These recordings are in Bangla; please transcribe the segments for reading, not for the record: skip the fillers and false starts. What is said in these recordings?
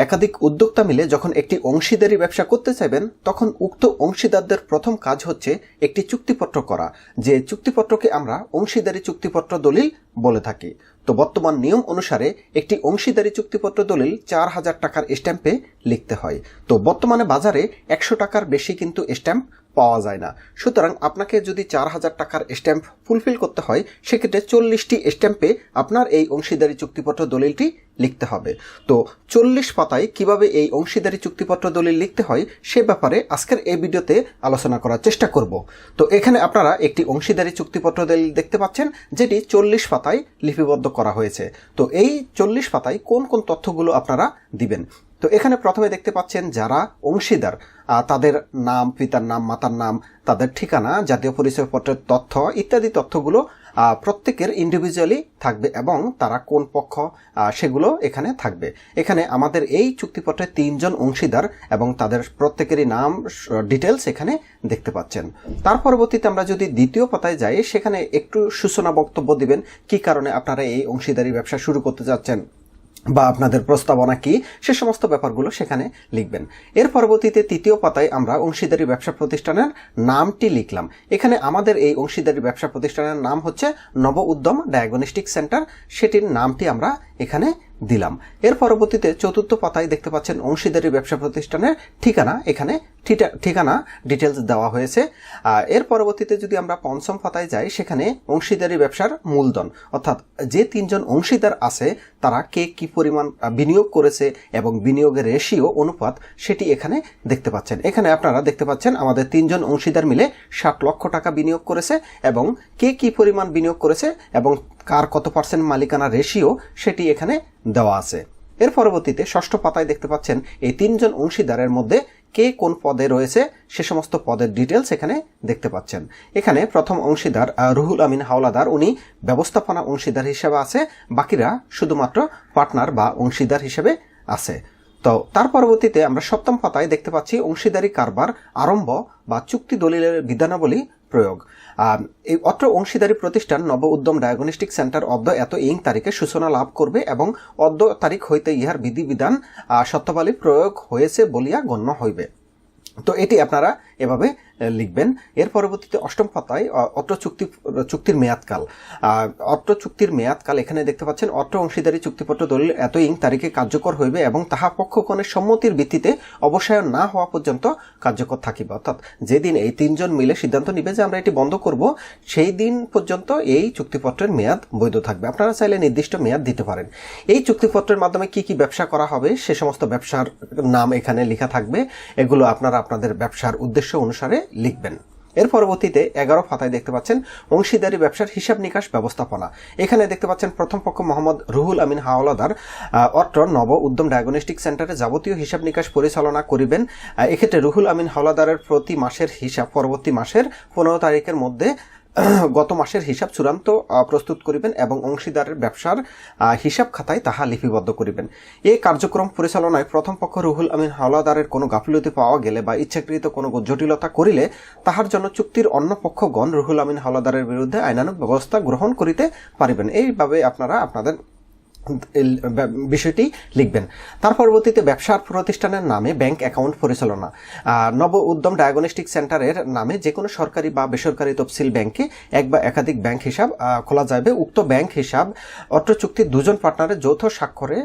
একাধিক উদ্যোক্তা মিলে যখন একটি অংশীদারি ব্যবসা করতে চাইবেন তখন উক্ত অংশীদারদের প্রথম কাজ হচ্ছে একটি চুক্তিপত্র করা, যে চুক্তিপত্রকে আমরা অংশীদারি চুক্তিপত্র দলিল বলে থাকি। তো বর্তমান নিয়ম অনুসারে একটি অংশীদারি চুক্তিপত্র দলিল 4000 টাকার স্ট্যাম্পে লিখতে হয়। তো বর্তমানে বাজারে 100 টাকার বেশি কিন্তু স্ট্যাম্প পাওয়া যায় না। সুতরাং আপনাকে যদি 4000 টাকার স্ট্যাম্প ফুলফিল করতে হয় সেক্ষেত্রে 40টি স্ট্যাম্পে আপনার এই অংশীদারি চুক্তিপত্র দলিলটি লিখতে হবে। তো 40 পাতায় কিভাবে এই অংশীদারি চুক্তিপত্র দলিল লিখতে হয় সে ব্যাপারে আজকের এই ভিডিওতে আলোচনা করার চেষ্টা করব। তো এখানে আপনারা একটি অংশীদারি চুক্তিপত্র দলিল দেখতে পাচ্ছেন যেটি 40 পাতায় লিপিবদ্ধ করা হয়েছে। তো এই 40 পাতায় কোন কোন তথ্যগুলো আপনারা দিবেন। তো এখানে প্রথমে দেখতে পাচ্ছেন যারা অংশীদার তাদের নাম, পিতার নাম, মাতার নাম, তাদের ঠিকানা, জাতীয় পরিচয়পত্রের তথ্য ইত্যাদি তথ্যগুলো প্রত্যেকের ইন্ডিভিজুয়ালি থাকবে এবং তারা কোন পক্ষ সেগুলো এখানে থাকবে। এখানে আমাদের এই চুক্তিপত্রে 3 জন অংশীদার এবং তাদের প্রত্যেকেরই নাম ডিটেলস এখানে দেখতে পাচ্ছেন। তার পরবর্তীতে আমরা যদি দ্বিতীয় পাতায় যাই সেখানে একটু সূচনা বক্তব্য দিবেন কি কারণে আপনারা এই অংশীদারি ব্যবসা শুরু করতে যাচ্ছেন বা আপনাদের প্রস্তাবনা কি সে সমস্ত ব্যাপারগুলো সেখানে লিখবেন। এর পরবর্তীতে তৃতীয় পাতায় আমরা অংশীদারি ব্যবসা প্রতিষ্ঠানের নামটি লিখলাম। এখানে আমাদের এই অংশীদারি ব্যবসা প্রতিষ্ঠানের নাম হচ্ছে নব উদ্যম ডায়াগনস্টিক সেন্টার, সেটির নামটি আমরা এখানে দিলাম। এর পরবর্তীতে চতুর্থ পাতায় দেখতে পাচ্ছেন অংশীদারি ব্যবসা প্রতিষ্ঠানের ঠিকানা, এখানে ঠিকানা ডিটেলস দেওয়া হয়েছে। এর পরবর্তীতে যদি আমরা পঞ্চম পাতায় যাই সেখানে অংশীদারি ব্যবসার মূলধন, অর্থাৎ যে 3 জন অংশীদার আছে তারা কে কি পরিমাণ বিনিয়োগ করেছে এবং বিনিয়োগের রেশিও অনুপাত সেটি এখানে দেখতে পাচ্ছেন। এখানে আপনারা দেখতে পাচ্ছেন আমাদের 3 জন অংশীদার মিলে 60 লক্ষ টাকা বিনিয়োগ করেছে এবং কে কি পরিমাণ বিনিয়োগ করেছে এবং কার কত পার্সেন্ট মালিকানা রেশিও সেটি এখানে দেওয়া আছে। এর পরবর্তীতে ষষ্ঠ পাতায় দেখতে পাচ্ছেন এই 3 জন অংশীদারের মধ্যে কে কোন পদে রয়েছে সে সমস্ত পদের ডিটেলস এখানে দেখতে পাচ্ছেন। এখানে প্রথম অংশীদার রুহুল আমিন হাওলাদার, উনি ব্যবস্থাপনা অংশীদার হিসেবে আছে, বাকিরা শুধুমাত্র পার্টনার বা অংশীদার হিসেবে আছে। তো তার পরবর্তীতে আমরা সপ্তম পাতায় দেখতে পাচ্ছি অংশীদারি কারবার আরম্ভ বা চুক্তি দলিলের বিধানাবলী প্রয়োগ। এই অত্র অংশীদারি প্রতিষ্ঠান নব উদ্যম ডায়াগনস্টিক সেন্টার অদ্য এত ইং তারিখে সূচনা লাভ করবে এবং অদ্য তারিখ হইতে ইহার বিধিবিধান সত্যবালী প্রয়োগ হয়েছে বলিয়া গণ্য হইবে। তো এটি আপনারা এভাবে লিখবেন। এর পরবর্তীতে অষ্টম পাতায় অত্র চুক্তির মেয়াদকাল, অত্র চুক্তির মেয়াদকাল এখানে দেখতে পাচ্ছেন অত্র অংশীদারি চুক্তিপত্র দলিল এত ইং তারিখে কার্যকর হইবে এবং তাহা পক্ষগণের সম্মতির ভিত্তিতে অবসায়ন না হওয়া পর্যন্ত কার্যকর থাকিবে। অর্থাৎ যেদিন এই 3 জন মিলে সিদ্ধান্ত নিবে যে আমরা এটি বন্ধ করব সেই দিন পর্যন্ত এই চুক্তিপত্রের মেয়াদ বৈধ থাকবে। আপনারা চাইলে নির্দিষ্ট মেয়াদ দিতে পারেন। এই চুক্তিপত্রের মাধ্যমে কি কি ব্যবসা করা হবে সে সমস্ত ব্যবসার নাম এখানে লেখা থাকবে, এগুলো আপনারা আপনাদের ব্যবসার উদ্দেশ্য অনুসারে লিখবেন। এর পরবর্তীতে 11 পাতায় দেখতে পাচ্ছেন অংশীদারি ব্যবসার হিসাব নিকাশ ব্যবস্থাপনা। এখানে দেখতে পাচ্ছেন প্রথম পক্ষ মোহাম্মদ রুহুল আমিন হাওলাদার অত্র নব উদ্যম ডায়াগনস্টিক সেন্টারে যাবতীয় হিসাব নিকাশ পরিচালনা করিবেন। এক্ষেত্রে রুহুল আমিন হাওলাদারের প্রতি মাসের হিসাব পরবর্তী মাসের 15 তারিখের মধ্যে গত মাসের হিসাব চূড়ান্ত প্রস্তুত করিবেন এবং অংশীদারের ব্যবসার হিসাব খাতায় তাহা লিপিবদ্ধ করিবেন। এই কার্যক্রম পরিচালনায় প্রথম পক্ষ রুহুল আমিন হাওলাদারের কোনো গাফিলতি পাওয়া গেলে বা ইচ্ছাকৃত কোনো জটিলতা করিলে তাহার জন্য চুক্তির অন্য পক্ষগণ রুহুল আমিন হাওলাদারের বিরুদ্ধে আইনানুগ ব্যবস্থা গ্রহণ করিতে পারিবেন। এইভাবে আপনারা আপনাদের বিষয়টি লিখবেন। তার পরবর্তীতে ব্যবসার প্রতিষ্ঠানের নামে ব্যাংক অ্যাকাউন্ট পরিচালনা, নব উদ্যম ডায়াগনস্টিক সেন্টারের নামে যে কোনো সরকারি বা বেসরকারি তফসিল ব্যাংকে এক বা একাধিক ব্যাংক হিসাব খোলা যাবে। উক্ত ব্যাংক হিসাব অত্র চুক্তির 2 জন পার্টনারের যৌথ স্বাক্ষরে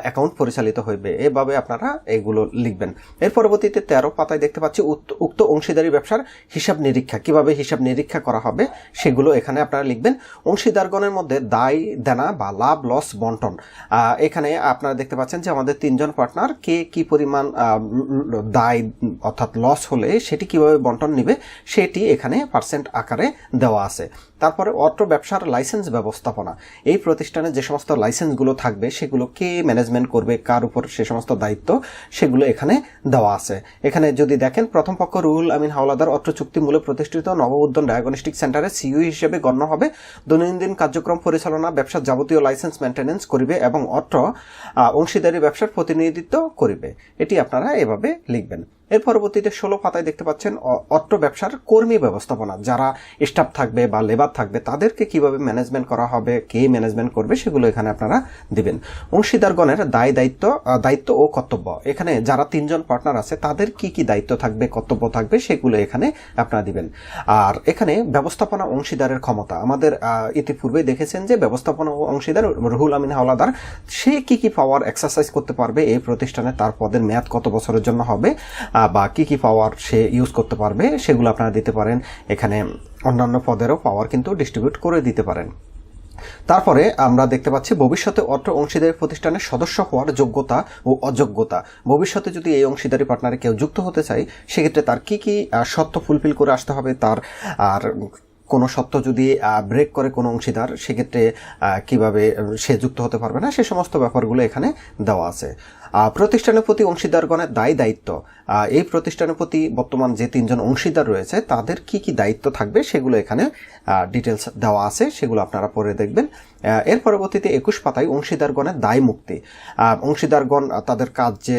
অ্যাকাউন্ট পরিচালিত হইবে। এভাবে আপনারা এগুলো লিখবেন। এর পরবর্তীতে 13 পাতায় দেখতে পাচ্ছি উক্ত অংশীদারি ব্যবসার হিসাব নিরীক্ষা, কিভাবে হিসাব নিরীক্ষা করা হবে সেগুলো এখানে আপনারা লিখবেন। অংশীদারগণের মধ্যে দায় দেনা বা লাভ লস বন্টন, এখানে আপনারা দেখতে পাচ্ছেন যে আমাদের 3 জন পার্টনার কে কি পরিমাণ দায় অর্থাৎ লস হলে সেটি কিভাবে বন্টন নিবে সেটি এখানে পার্সেন্ট আকারে দেওয়া আছে। তারপরে অত্র ব্যবসার লাইসেন্স ব্যবস্থাপনা, এই প্রতিষ্ঠানে যে সমস্ত লাইসেন্সগুলো থাকবে সেগুলো কে ম্যানেজমেন্ট করবে, কার উপর সে সমস্ত দায়িত্ব সেগুলো এখানে দেওয়া আছে। এখানে যদি দেখেন প্রথম পক্ষ রুহুল আমিন হাওলাদার অত্র চুক্তিমূলে প্রতিষ্ঠিত নব উদ্যম ডায়াগনস্টিক সেন্টারের সিইও হিসেবে গণ্য হবে, দৈনন্দিন কার্যক্রম পরিচালনা ব্যবসার যাবতীয় লাইসেন্স মেনটেন্যান্স করিবে এবং অত্র অংশীদারি ব্যবসার প্রতিনিধিত্ব করিবে। এটি আপনারা এভাবে লিখবেন। এর পরবর্তীতে 16 পাতায় দেখতে পাচ্ছেন অট্ট ব্যবসার কর্মী ব্যবস্থাপনা, যারা স্টাফ থাকবে বা লেবার থাকবে তাদেরকে কিভাবে ম্যানেজমেন্ট করা হবে, কে ম্যানেজমেন্ট করবে, সেগুলো এখানে আপনারা দিবেন। অংশীদারগণের দায়িত্ব ও কর্তব্য, এখানে যারা 3 জন পার্টনার আছে তাদের কি কি দায়িত্ব থাকবে, কর্তব্য থাকবে, সেগুলো এখানে আপনারা দিবেন। আর এখানে ব্যবস্থাপনা অংশীদারের ক্ষমতা, আমাদের ইতিপূর্বে দেখেছেন যে ব্যবস্থাপনা অংশীদার রুহুল আমিন হাওলাদার সে কি কি পাওয়ার এক্সারসাইজ করতে পারবে এই প্রতিষ্ঠানে, তার পদের মেয়াদ কত বছরের জন্য হবে বা কি কি পাওয়ার সে ইউজ করতে পারবে, সেগুলো আপনারা দিতে পারেন। এখানে অন্যান্য পদেরও পাওয়ার কিন্তু ডিস্ট্রিবিউট করে দিতে পারেন। তারপরে আমরা দেখতে পাচ্ছি ভবিষ্যতে অট্ট অংশীদারি প্রতিষ্ঠানের সদস্য হওয়ার যোগ্যতা ও অযোগ্যতা। ভবিষ্যতে যদি এই অংশীদারি পার্টনারে কেউ যুক্ত হতে চায় সেক্ষেত্রে তার কি কি শর্ত ফুলফিল করে আসতে হবে, তার আর কোনো শর্ত যদি ব্রেক করে কোনো অংশীদার সেক্ষেত্রে কিভাবে সে যুক্ত হতে পারবে না, সে সমস্ত ব্যাপারগুলো এখানে দেওয়া আছে। প্রতিষ্ঠানের প্রতি অংশীদারগণের দায়িত্ব, এই প্রতিষ্ঠানের প্রতি বর্তমান যে 3 জন অংশীদার রয়েছে তাদের কি কি দায়িত্ব থাকবে সেগুলো এখানে ডিটেলস দেওয়া আছে, সেগুলো আপনারা পরে দেখবেন। এর পরবর্তীতে 21 পাতায় অংশীদারগণের দায় মুক্তি, অংশীদারগণ তাদের কাজ যে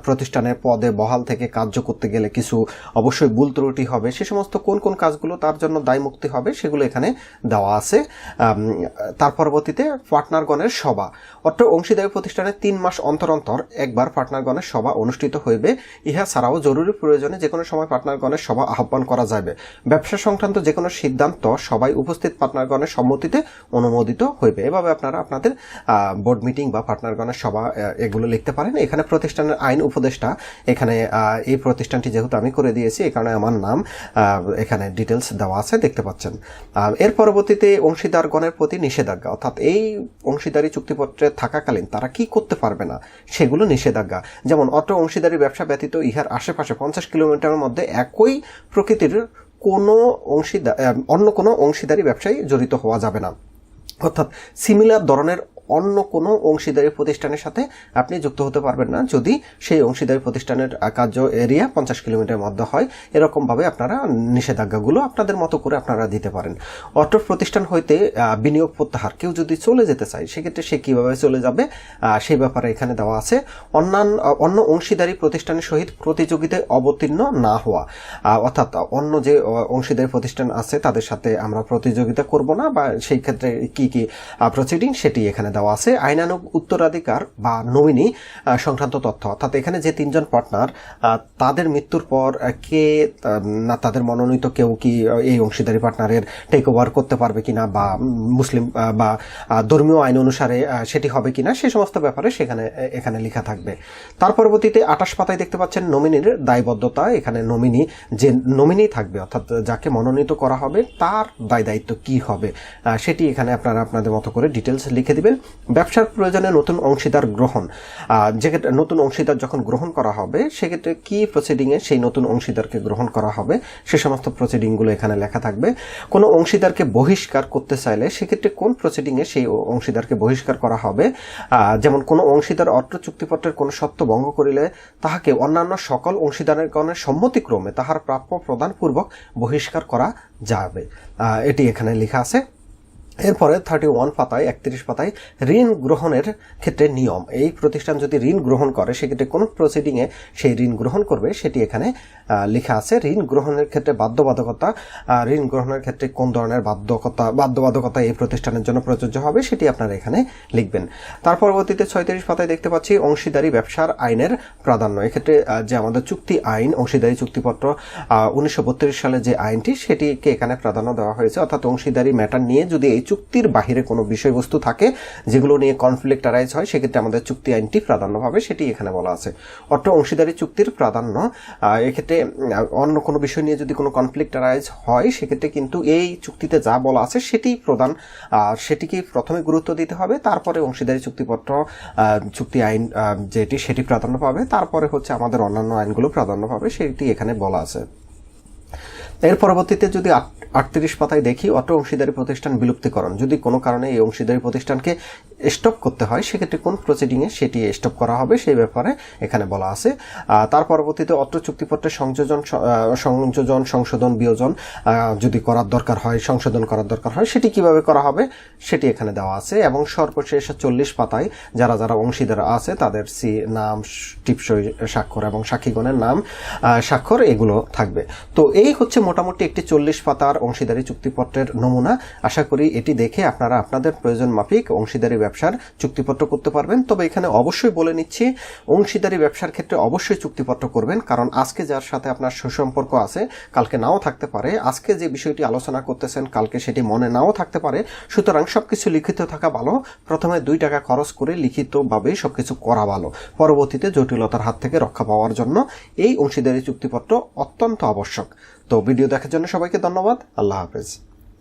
প্রতিষ্ঠানের পদে বহাল থেকে কার্য করতে গেলে কিছু অবশ্যই ভুল ত্রুটি হবে, সে সমস্ত কোন কোন কাজগুলো তার জন্য দায় মুক্তি হবে সেগুলো এখানে দেওয়া আছে। তার পরবর্তীতে পার্টনারগণের সভা, অর্থাৎ অংশীদারি প্রতিষ্ঠানে 3 মাস অন্তর অন্তর একবার পার্টনারগণের সভা অনুষ্ঠিত হইবে। ইহা ছাড়াও জরুরি প্রয়োজনে যে কোনো সময় পার্টনারগণের সভা আহ্বান করা যাবে। ব্যবসা সংক্রান্ত যে কোনো সিদ্ধান্ত সবাই উপস্থিত পার্টনারগণের সম্মতিতে অনুমোদিত হইবে। এভাবে আপনারা আপনাদের বোর্ড মিটিং বা পার্টনারগণের সভা এগুলো লিখতে পারেন। এখানে প্রতিষ্ঠানের আইন উপদেষ্টা, এখানে এই প্রতিষ্ঠানটি যেহেতু আমি করে দিয়েছি এই কারণে আমার নাম এখানে ডিটেলস দেওয়া আছে, দেখতে পাচ্ছেন। এর পরবর্তীতে অংশীদারগণের প্রতি নিষেধাজ্ঞা, অর্থাৎ এই অংশীদারি চুক্তিপত্রে থাকাকালীন তারা কি করতে পারবে না সেগুলো নিষেধাজ্ঞা। যেমন অট্ট অংশীদারি ব্যবসা ব্যতীত ইহার আশেপাশে 50 কিলোমিটারের মধ্যে একই প্রকৃতির অন্য কোনো অংশীদারি ব্যবসায় জড়িত হওয়া যাবে না। অর্থাৎ সিমিলার ধরনের অন্য কোনো অংশীদারি প্রতিষ্ঠানের সাথে আপনি যুক্ত হতে পারবেন না যদি সেই অংশীদারি প্রতিষ্ঠানের কার্য এরিয়া 50 কিলোমিটার মধ্যে হয়। এরকমভাবে আপনারা নিষেধাজ্ঞাগুলো আপনাদের মতো করে আপনারা দিতে পারেন। অট্ট প্রতিষ্ঠান হইতে বিনিয়োগ প্রত্যাহার, কেউ যদি চলে যেতে চায় সেক্ষেত্রে সে কিভাবে চলে যাবে সেই ব্যাপারে এখানে দেওয়া আছে। অন্য অংশীদারি প্রতিষ্ঠানের সহিত প্রতিযোগিতায় অবতীর্ণ না হওয়া, অর্থাৎ অন্য যে অংশীদারি প্রতিষ্ঠান আছে তাদের সাথে আমরা প্রতিযোগিতা করব না, বা সেই ক্ষেত্রে কি কি প্রসিডিং সেটি এখানে দেওয়া আছে। আইনানুগ উত্তরাধিকার বা নমিনি সংক্রান্ত তথ্য, অর্থাৎ এখানে যে 3 জন পার্টনার তাদের মৃত্যুর পর কে না তাদের মনোনীত কেউ কি এই অংশীদারি পার্টনারের টেক ওভার করতে পারবে কিনা, বা মুসলিম বা ধর্মীয় আইন অনুসারে সেটি হবে কিনা, সে সমস্ত ব্যাপারে এখানে লেখা থাকবে। তার পরবর্তীতে 28 পাতায় দেখতে পাচ্ছেন নমিনির দায়বদ্ধতা। এখানে নমিনি থাকবে, অর্থাৎ যাকে মনোনীত করা হবে তার দায়িত্ব কি হবে সেটি এখানে আপনারা আপনাদের মতো করে ডিটেলস লিখে দিবেন। ব্যবসার প্রয়োজনে নতুন অংশীদার গ্রহণ, নতুন অংশীদার যখন গ্রহণ করা হবে সেক্ষেত্রে কি প্রসিডিংয়ে সেই নতুন অংশীদারকে গ্রহণ করা হবে সে সমস্ত প্রসিডিংগুলো এখানে লেখা থাকবে। কোনো অংশীদারকে বহিষ্কার করতে চাইলে সেক্ষেত্রে কোন প্রসিডিংয়ে সেই অংশীদারকে বহিষ্কার করা হবে। যেমন কোনো অংশীদার অট্ট চুক্তিপত্রের কোনো শর্ত ভঙ্গ করিলে তাহাকে অন্যান্য সকল অংশীদারগণের সম্মতিক্রমে তাহার প্রাপ্য প্রদানপূর্বক বহিষ্কার করা যাবে, এটি এখানে লেখা আছে। এরপরে 31 পাতায় 31 পাতায় ঋণ গ্রহণের ক্ষেত্রে নিয়ম, এই প্রতিষ্ঠান যদি ঋণ গ্রহণ করে সেক্ষেত্রে কোন প্রসিডিংয়ে সেই ঋণ গ্রহণ করবে সেটি এখানে লেখা আছে। ঋণ গ্রহণের ক্ষেত্রে বাধ্যবাধকতা, ঋণ গ্রহণের ক্ষেত্রে কোন ধরনের বাধ্যবাধকতা এই প্রতিষ্ঠানের জন্য প্রযোজ্য হবে সেটি আপনারা এখানে লিখবেন। তার পরবর্তীতে 36 পাতায় দেখতে পাচ্ছি অংশীদারি ব্যবসার আইনের প্রাধান্য। এক্ষেত্রে যে আমাদের চুক্তি আইন, অংশীদারি চুক্তিপত্র 1932 সালে যে আইনটি সেটিকে এখানে প্রাধান্য দেওয়া হয়েছে। অর্থাৎ অংশীদারি ম্যাটার নিয়ে যদি এই চুক্তির বাহিরে কোনো বিষয়বস্তু থাকে যেগুলো নিয়ে কনফ্লিক্ট অ্যারাইজ হয় সেক্ষেত্রে আমাদের চুক্তি আইনটি প্রাধান্য পাবে, সেটি এখানে বলা আছে। অর্থ অংশীদারি চুক্তির প্রাধান্য, এক্ষেত্রে অন্য কোনো বিষয় নিয়ে যদি কোনো কনফ্লিক্ট অ্যারাইজ হয় সেক্ষেত্রে কিন্তু এই চুক্তিতে যা বলা আছে সেটি প্রধান, সেটিকে প্রথমে গুরুত্ব দিতে হবে, তারপরে অংশীদারি চুক্তিপত্র চুক্তি আইন সেটি প্রাধান্য পাবে, তারপরে হচ্ছে আমাদের অন্যান্য আইনগুলো প্রাধান্য পাবে, সেটি এখানে বলা আছে। এর পরবর্তীতে যদি 38 পাতায় দেখি অটো অংশীদারি প্রতিষ্ঠান বিলুপ্তিকরণ, যদি কোনো কারণে এই অংশীদারি প্রতিষ্ঠানকে স্টপ করতে হয় সেক্ষেত্রে কোন প্রসিডিংয়ে সেটি স্টপ করা হবে সেই ব্যাপারে এখানে বলা আছে। তার পরবর্তীতে অত্র চুক্তিপত্রের সংযোজন সংশোধন বিয়োজন যদি করার দরকার হয়, সংশোধন করার দরকার হয়, সেটি কিভাবে করা হবে সেটি এখানে দেওয়া আছে। এবং সর্বশেষ 40 পাতায় যারা যারা অংশীদার আছে তাদের নাম, টিপসই স্বাক্ষর এবং সাক্ষীগণের নাম, স্বাক্ষর এগুলো থাকবে। তো এই হচ্ছে মোটামুটি একটি 40 পাতার অংশীদারি চুক্তিপত্রের নমুনা। আশা করি এটি দেখে আপনারা আপনাদের প্রয়োজন মাফিক অংশীদারি ব্যবসার চুক্তিপত্র করতে পারবেন। তবে এখানে অবশ্যই বলে নিচ্ছি, অংশীদারি ব্যবসার ক্ষেত্রে অবশ্যই চুক্তিপত্র করবেন, কারণ আজকে যার সাথে আপনার সুসম্পর্ক আছে কালকে নাও থাকতে পারে। আজকে যে বিষয়টি আলোচনা করতেছেন কালকে সেটি মনে নাও থাকতে পারে। সুতরাং সবকিছু লিখিত থাকা ভালো। প্রথমে 2 টাকা খরচ করে লিখিতভাবে সবকিছু করা ভালো, পরবর্তীতে জটিলতার হাত থেকে রক্ষা পাওয়ার জন্য এই অংশীদারি চুক্তিপত্র অত্যন্ত আবশ্যক। তো ভিডিও দেখার জন্য সবাইকে ধন্যবাদ। আল্লাহ হাফেজ।